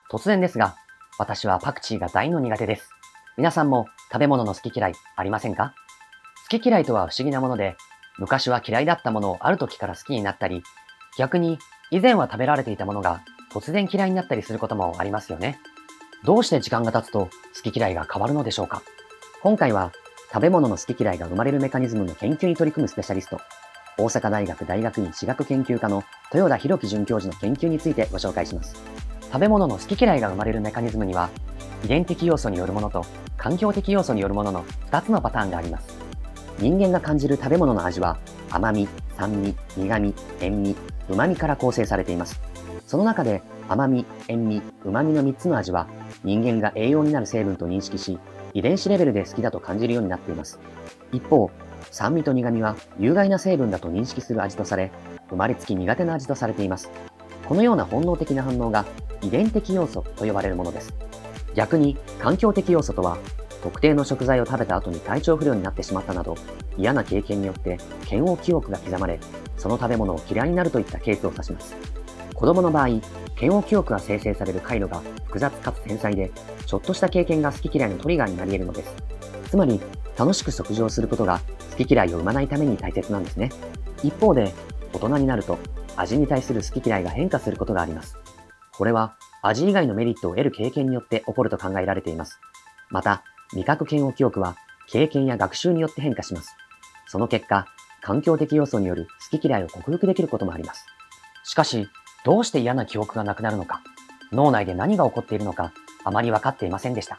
突然ですが、私はパクチーが大の苦手です。皆さんも食べ物の好き嫌いありませんか？好き嫌いとは不思議なもので、昔は嫌いだったものをある時から好きになったり、逆に以前は食べられていたものが突然嫌いになったりすることもありますよね。どうして時間が経つと好き嫌いが変わるのでしょうか？今回は食べ物の好き嫌いが生まれるメカニズムの研究に取り組むスペシャリスト、大阪大学大学院史学研究科の豊田弘樹准教授の研究についてご紹介します。食べ物の好き嫌いが生まれるメカニズムには、遺伝的要素によるものと環境的要素によるものの2つのパターンがあります。人間が感じる食べ物の味は、甘み、酸味、苦味、塩味、旨味から構成されています。その中で甘み、塩味、旨味の3つの味は、人間が栄養になる成分と認識し、遺伝子レベルで好きだと感じるようになっています。一方、酸味と苦味は有害な成分だと認識する味とされ、生まれつき苦手な味とされています。このような本能的な反応が遺伝的要素と呼ばれるものです。逆に環境的要素とは、特定の食材を食べた後に体調不良になってしまったなど、嫌な経験によって嫌悪記憶が刻まれ、その食べ物を嫌いになるといったケースを指します。子供の場合、嫌悪記憶が生成される回路が複雑かつ繊細で、ちょっとした経験が好き嫌いのトリガーになり得るのです。つまり、楽しく食事をすることが好き嫌いを生まないために大切なんですね。一方で、大人になると味に対する好き嫌いが変化することがあります。これは味以外のメリットを得る経験によって起こると考えられています。また、味覚嫌悪記憶は経験や学習によって変化します。その結果、環境的要素による好き嫌いを克服できることもあります。しかし、どうして嫌な記憶がなくなるのか、脳内で何が起こっているのか、あまり分かっていませんでした。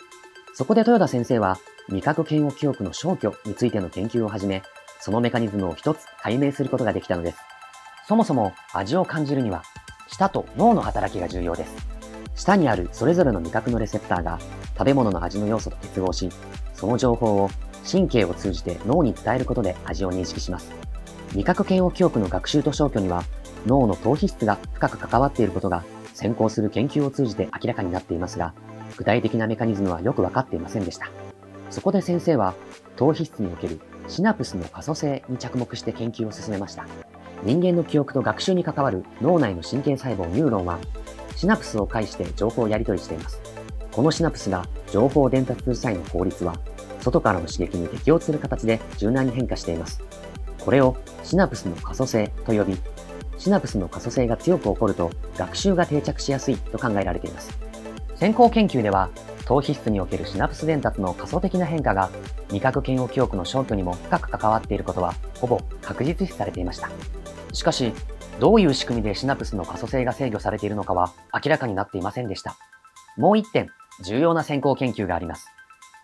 そこで豊田先生は、味覚嫌悪記憶の消去についての研究を始め、そのメカニズムを一つ解明することができたのです。そもそも味を感じるには、舌と脳の働きが重要です。舌にあるそれぞれの味覚のレセプターが食べ物の味の要素と結合し、その情報を神経を通じて脳に伝えることで味を認識します。味覚嫌悪記憶の学習と消去には、脳の頭皮質が深く関わっていることが先行する研究を通じて明らかになっていますが、具体的なメカニズムはよくわかっていませんでした。そこで先生は、頭皮質におけるシナプスの可塑性に着目して研究を進めました。人間の記憶と学習に関わる脳内の神経細胞ニューロンは、シナプスを介して情報をやり取りしています。このシナプスが情報を伝達する際の効率は、外からの刺激に適応する形で柔軟に変化しています。これをシナプスの可塑性と呼び、シナプスの可塑性が強く起こると学習が定着しやすいと考えられています。先行研究では、頭皮質におけるシナプス伝達の可塑的な変化が味覚嫌悪記憶の消去にも深く関わっていることはほぼ確実視されていました。しかし、どういう仕組みでシナプスの可塑性が制御されているのかは明らかになっていませんでした。もう一点、重要な先行研究があります。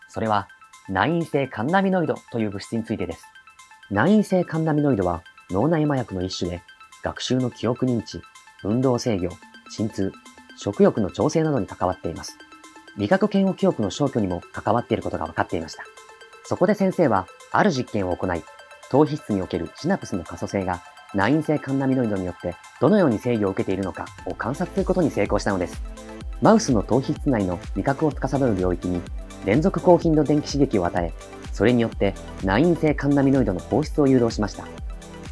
それは、内因性カンナミノイドという物質についてです。内因性カンナミノイドは脳内麻薬の一種で、学習の記憶認知、運動制御、鎮痛、食欲の調整などに関わっています。味覚嫌悪記憶の消去にも関わっていることが分かっていました。そこで先生は、ある実験を行い、頭皮質におけるシナプスの可塑性が内因性カンナミノイドによってどのように制御を受けているのかを観察することに成功したのです。マウスの頭皮質内の味覚を司る領域に連続高頻度電気刺激を与え、それによって内因性カンナミノイドの放出を誘導しました。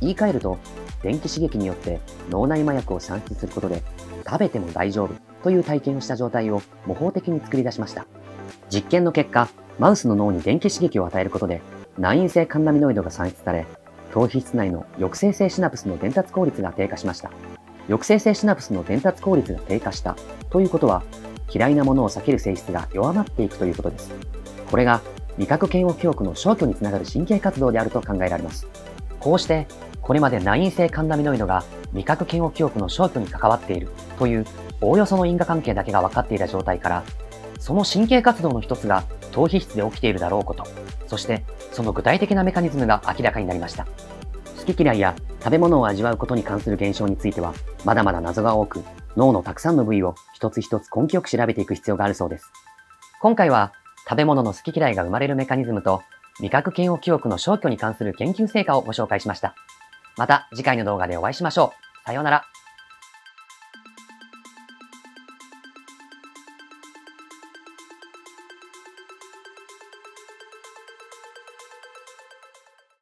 言い換えると、電気刺激によって脳内麻薬を産出することで食べても大丈夫という体験をした状態を模倣的に作り出しました。実験の結果、マウスの脳に電気刺激を与えることで内因性カンナミノイドが産出され、頭皮質内の抑制性シナプスの伝達効率が低下しました。抑制性シナプスの伝達効率が低下したということは、嫌いなものを避ける性質が弱まっていくということです。これが味覚嫌悪記憶の消去につながる神経活動であると考えられます。こうして、これまで内因性カンナミノイドが味覚嫌悪記憶の消去に関わっているというおおよその因果関係だけが分かっていた状態から、その神経活動の一つが頭皮質で起きているだろうこと、そしてその具体的なメカニズムが明らかになりました。好き嫌いや食べ物を味わうことに関する現象については、まだまだ謎が多く、脳のたくさんの部位を一つ一つ根気よく調べていく必要があるそうです。今回は食べ物の好き嫌いが生まれるメカニズムと味覚嫌悪記憶の消去に関する研究成果をご紹介しました。また次回の動画でお会いしましょう。さようなら。